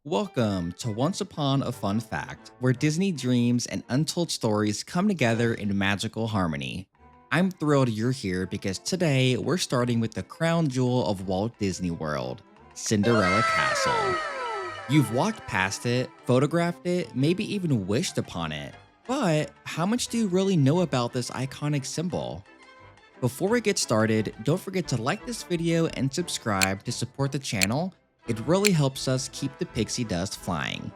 Welcome to Once Upon a Fun Fact, where Disney dreams and untold stories come together in magical harmony. I'm thrilled you're here because today we're starting with the crown jewel of Walt Disney World, Cinderella Castle. You've walked past it, photographed it, maybe even wished upon it. But how much do you really know about this iconic symbol? Before we get started, don't forget to like this video and subscribe to support the channel. It really helps us keep the pixie dust flying.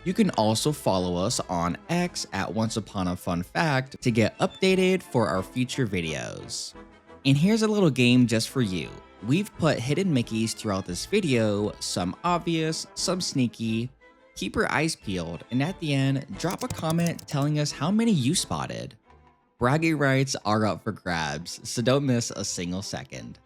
You can also follow us on X at Once Upon a Fun Fact to get updated for our future videos. And here's a little game just for you. We've put hidden Mickeys throughout this video, some obvious, some sneaky. Keep your eyes peeled, and at the end, drop a comment telling us how many you spotted. Bragging rights are up for grabs, so don't miss a single second.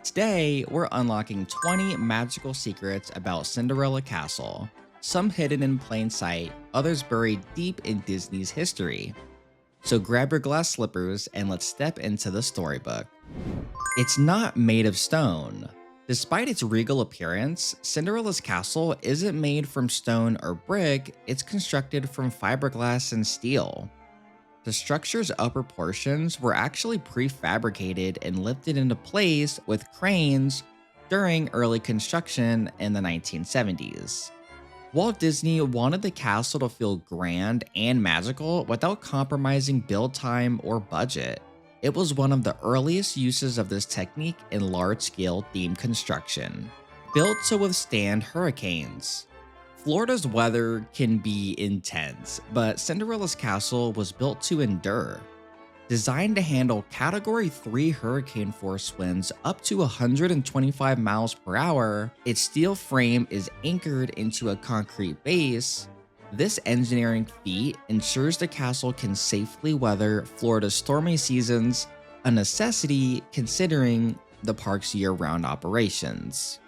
Today, we're unlocking 20 magical secrets about Cinderella Castle, some hidden in plain sight, others buried deep in Disney's history. So grab your glass slippers and let's step into the storybook. It's not made of stone. Despite its regal appearance, Cinderella's castle isn't made from stone or brick, it's constructed from fiberglass and steel. The structure's upper portions were actually prefabricated and lifted into place with cranes during early construction in the 1970s. Walt Disney wanted the castle to feel grand and magical without compromising build time or budget. It was one of the earliest uses of this technique in large-scale theme construction, built to withstand hurricanes. Florida's weather can be intense, but Cinderella's castle was built to endure. Designed to handle Category 3 hurricane force winds up to 125 miles per hour, its steel frame is anchored into a concrete base. This engineering feat ensures the castle can safely weather Florida's stormy seasons, a necessity considering the park's year-round operations.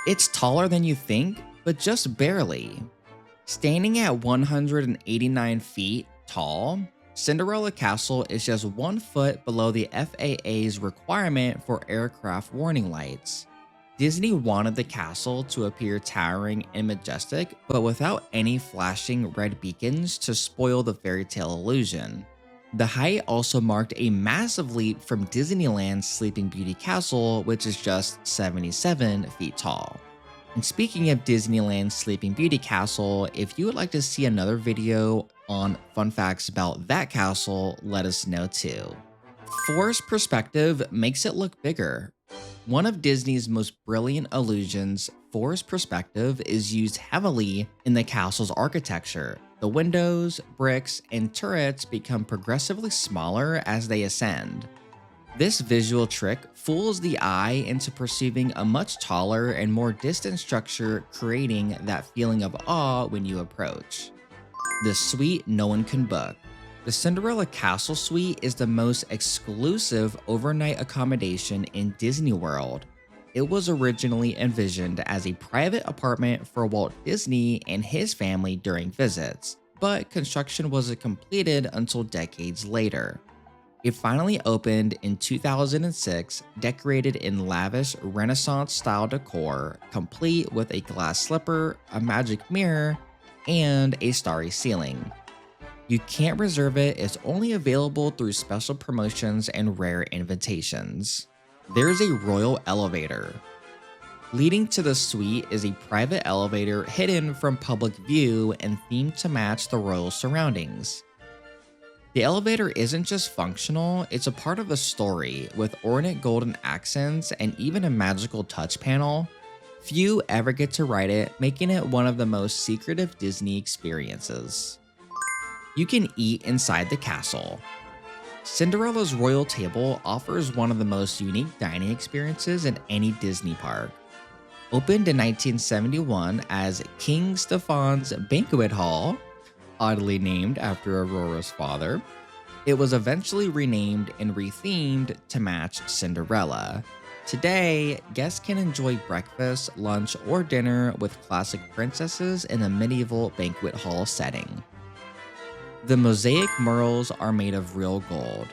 It's taller than you think, but just barely. Standing at 189 feet tall, Cinderella Castle is just 1 foot below the FAA's requirement for aircraft warning lights. Disney wanted the castle to appear towering and majestic, but without any flashing red beacons to spoil the fairy tale illusion. The height also marked a massive leap from Disneyland's Sleeping Beauty Castle, which is just 77 feet tall. And speaking of Disneyland's Sleeping Beauty Castle, if you would like to see another video on fun facts about that castle, let us know too. Forced perspective makes it look bigger. One of Disney's most brilliant illusions, forced perspective, is used heavily in the castle's architecture. The windows, bricks, and turrets become progressively smaller as they ascend. This visual trick fools the eye into perceiving a much taller and more distant structure, creating that feeling of awe when you approach. The suite no one can book. The Cinderella Castle Suite is the most exclusive overnight accommodation in Disney World. It was originally envisioned as a private apartment for Walt Disney and his family during visits, but construction wasn't completed until decades later. It finally opened in 2006, decorated in lavish Renaissance-style decor, complete with a glass slipper, a magic mirror, and a starry ceiling. You can't reserve it, it's only available through special promotions and rare invitations. There's a royal elevator. Leading to the suite is a private elevator hidden from public view and themed to match the royal surroundings. The elevator isn't just functional, it's a part of a story with ornate golden accents and even a magical touch panel. Few ever get to ride it, making it one of the most secretive Disney experiences. You can eat inside the castle. Cinderella's royal table offers one of the most unique dining experiences in any Disney park. Opened in 1971 as King Stephen's Banquet Hall, oddly named after Aurora's father, it was eventually renamed and rethemed to match Cinderella. Today, guests can enjoy breakfast, lunch, or dinner with classic princesses in a medieval banquet hall setting. The mosaic murals are made of real gold.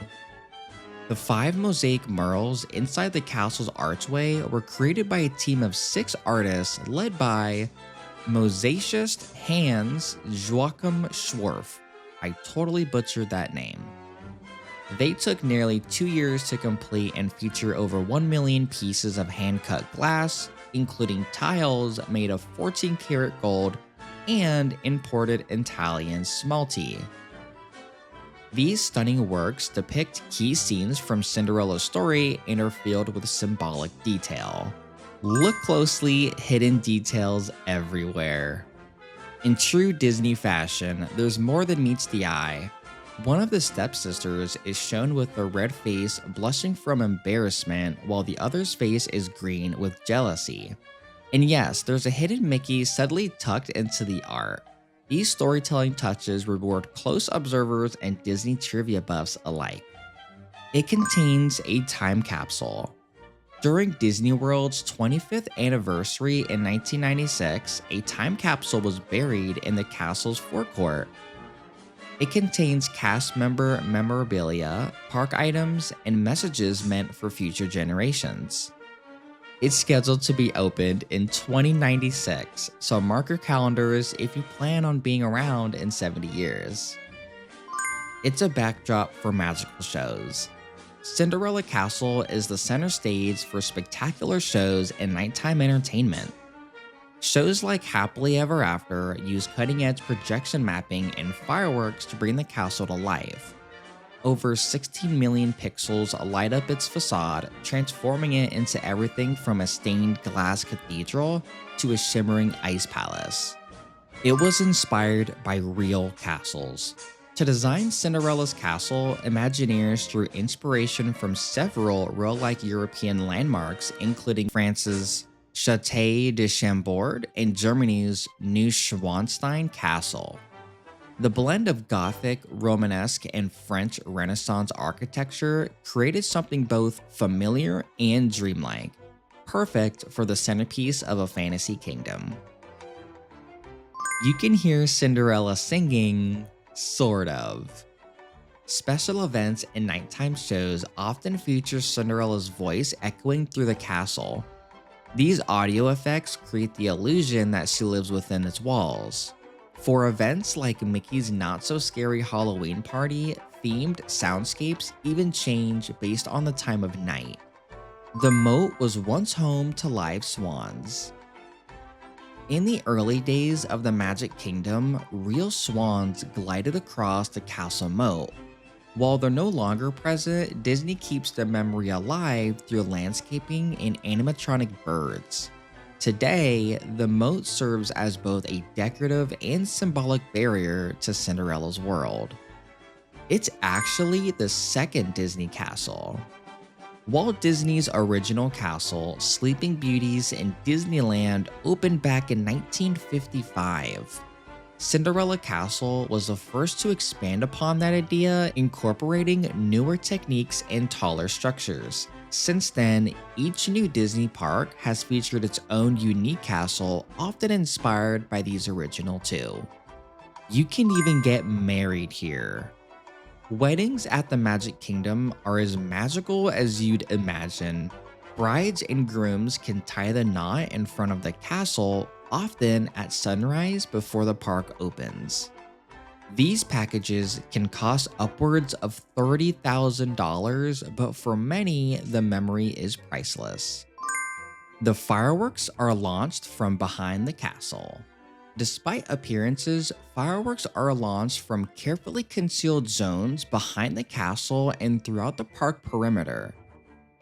The The 5 mosaic murals inside the castle's archway were created by a team of 6 artists led by mosaicist Hans Joachim Schwarf. I totally butchered that name. They took nearly 2 years to complete and feature over 1 million pieces of hand-cut glass, including tiles made of 14 karat gold and imported Italian smalti. These stunning works depict key scenes from Cinderella's story and are filled with symbolic detail. Look closely, hidden details everywhere. In true Disney fashion, there's more than meets the eye. One of the stepsisters is shown with a red face blushing from embarrassment while the other's face is green with jealousy. And yes, there's a hidden Mickey subtly tucked into the art. These storytelling touches reward close observers and Disney trivia buffs alike. It contains a time capsule. During Disney World's 25th anniversary in 1996, a time capsule was buried in the castle's forecourt. It contains cast member memorabilia, park items, and messages meant for future generations. It's scheduled to be opened in 2096, so mark your calendars if you plan on being around in 70 years. It's a backdrop for magical shows. Cinderella Castle is the center stage for spectacular shows and nighttime entertainment. Shows like Happily Ever After use cutting-edge projection mapping and fireworks to bring the castle to life. Over 16 million pixels light up its facade, transforming it into everything from a stained glass cathedral to a shimmering ice palace. It was inspired by real castles. To design Cinderella's castle, Imagineers drew inspiration from several real-like European landmarks, including France's Château de Chambord and Germany's Neuschwanstein Castle. The blend of Gothic, Romanesque, and French Renaissance architecture created something both familiar and dreamlike, perfect for the centerpiece of a fantasy kingdom. You can hear Cinderella singing, sort of. Special events and nighttime shows often feature Cinderella's voice echoing through the castle. These audio effects create the illusion that she lives within its walls. For events like Mickey's Not-So-Scary Halloween Party, themed soundscapes even change based on the time of night. The moat was once home to live swans. In the early days of the Magic Kingdom, real swans glided across the castle moat. While they're no longer present, Disney keeps the memory alive through landscaping and animatronic birds. Today, the moat serves as both a decorative and symbolic barrier to Cinderella's world. It's actually the second Disney castle. Walt Disney's original castle, Sleeping Beauties in Disneyland, opened back in 1955. Cinderella Castle was the first to expand upon that idea, incorporating newer techniques and taller structures. Since then, each new Disney park has featured its own unique castle, often inspired by these original two. You can even get married here. Weddings at the Magic Kingdom are as magical as you'd imagine. Brides and grooms can tie the knot in front of the castle, often at sunrise before the park opens. These packages can cost upwards of $30,000, but for many, the memory is priceless. The fireworks are launched from behind the castle. Despite appearances, fireworks are launched from carefully concealed zones behind the castle and throughout the park perimeter.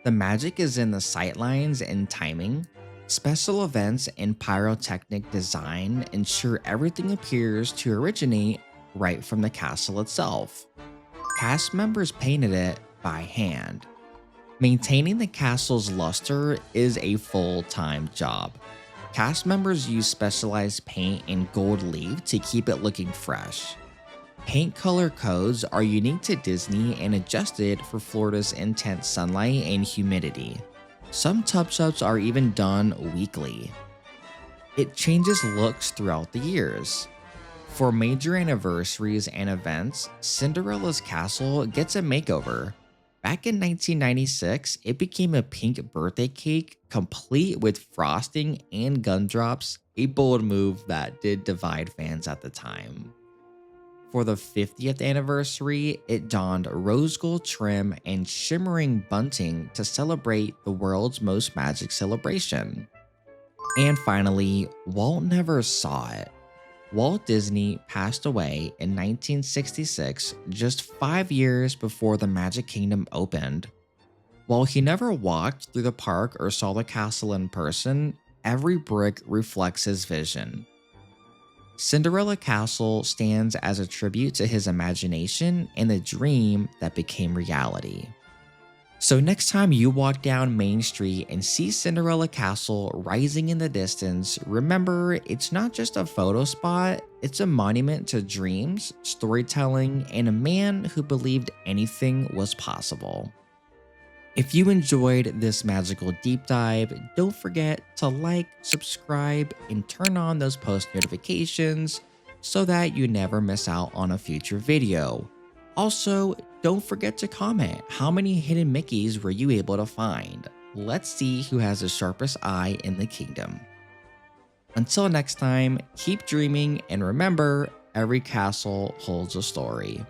The magic is in the sightlines and timing. Special events and pyrotechnic design ensure everything appears to originate right from the castle itself. Cast members painted it by hand. Maintaining the castle's luster is a full-time job. Cast members use specialized paint and gold leaf to keep it looking fresh. Paint color codes are unique to Disney and adjusted for Florida's intense sunlight and humidity. Some touch-ups are even done weekly. It changes looks throughout the years. For major anniversaries and events, Cinderella's castle gets a makeover. Back in 1996, it became a pink birthday cake complete with frosting and gumdrops, a bold move that did divide fans at the time. For the 50th anniversary, it donned rose gold trim and shimmering bunting to celebrate the world's most magic celebration. And finally, Walt never saw it. Walt Disney passed away in 1966, just 5 years before the Magic Kingdom opened. While he never walked through the park or saw the castle in person, every brick reflects his vision. Cinderella Castle stands as a tribute to his imagination and the dream that became reality. So, next time you walk down Main Street and see Cinderella Castle rising in the distance, remember it's not just a photo spot, it's a monument to dreams, storytelling, and a man who believed anything was possible. If you enjoyed this magical deep dive, don't forget to like, subscribe, and turn on those post notifications so that you never miss out on a future video. Also, don't forget to comment how many hidden Mickeys were you able to find. Let's see who has the sharpest eye in the kingdom. Until next time, keep dreaming and remember, every castle holds a story.